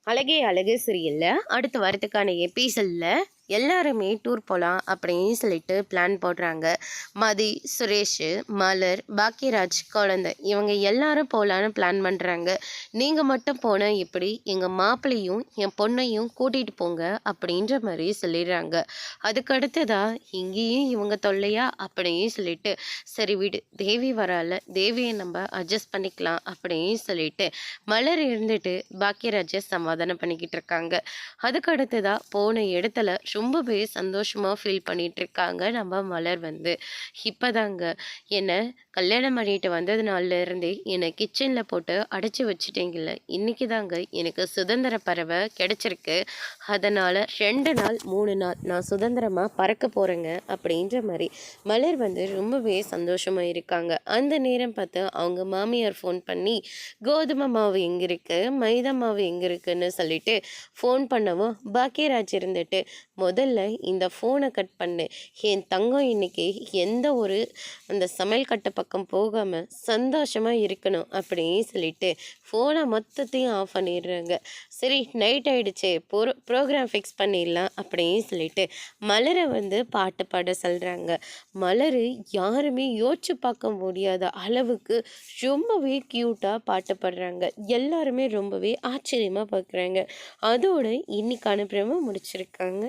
அழகே அழகு சீரியல்ல அடுத்து வரதுக்கான எபிசோட்ல எல்லாருமே டூர் போகலாம் அப்படின்னு சொல்லிட்டு பிளான் போடுறாங்க. மதி, சுரேஷ், மலர், பாக்கியராஜ், குழந்தை இவங்க எல்லாரும் போகலான்னு பிளான் பண்ணுறாங்க. நீங்கள் மட்டும் போனால் எப்படி, எங்கள் மாப்பிள்ளையும் என் பொண்ணையும் கூட்டிகிட்டு போங்க அப்படின்ற மாதிரி சொல்லிடுறாங்க. அதுக்கடுத்ததா இங்கேயும் இவங்க தொல்லையா அப்படின்னு சொல்லிட்டு, சரி விடு தேவி வரால, தேவியை நம்ம அட்ஜஸ்ட் பண்ணிக்கலாம் அப்படின்னு சொல்லிட்டு மலர் இருந்துட்டு பாக்கியராஜை சமாதானம் பண்ணிக்கிட்டு இருக்காங்க. அதுக்கு அடுத்ததா போன இடத்துல ரொம்பவே சந்தோஷமாக ஃபீல் பண்ணிட்டு இருக்காங்க நம்ம மலர் வந்து. இப்போதாங்க என்னை கல்யாணம் பண்ணிட்டு வந்ததுனால இருந்தே என்னை கிச்சனில் போட்டு அடைச்சி வச்சுட்டீங்கல்ல, இன்னைக்கு தாங்க எனக்கு சுதந்திர பறவை கிடைச்சிருக்கு. அதனால் 2 நாள் 3 நாள் நான் சுதந்திரமாக பறக்க போகிறேங்க அப்படின்ற மாதிரி மலர் வந்து ரொம்பவே சந்தோஷமாக இருக்காங்க. அந்த நேரம் பார்த்து அவங்க மாமியார் ஃபோன் பண்ணி கோதுமை மாவு எங்கே இருக்குது, மைதா மாவு எங்கே இருக்குன்னு சொல்லிட்டு ஃபோன் பண்ணவும் பாக்கியராஜ் இருந்துட்டு, முதல்ல இந்த ஃபோனை கட் பண்ணு, என் தங்கம் இன்னைக்கு எந்த ஒரு அந்த சமையல் கட்டு பக்கம் போகாமல் சந்தோஷமாக இருக்கணும் அப்படின்னு சொல்லிட்டு ஃபோனை மொத்தத்தையும் ஆஃப் பண்ணிடுறாங்க. சரி நைட் ஆகிடுச்சே, ப்ரோக்ராம் ஃபிக்ஸ் பண்ணிடலாம் அப்படின்னு சொல்லிட்டு மலரை வந்து பாட்டு பாட சொல்கிறாங்க. மலர் யாருமே யோசிச்சு பார்க்க முடியாத அளவுக்கு ரொம்பவே க்யூட்டாக பாட்டு பாடுறாங்க. எல்லாருமே ரொம்பவே ஆச்சரியமாக பார்க்குறாங்க. அதோட இன்னைக்கான பிரம முடிச்சிருக்காங்க.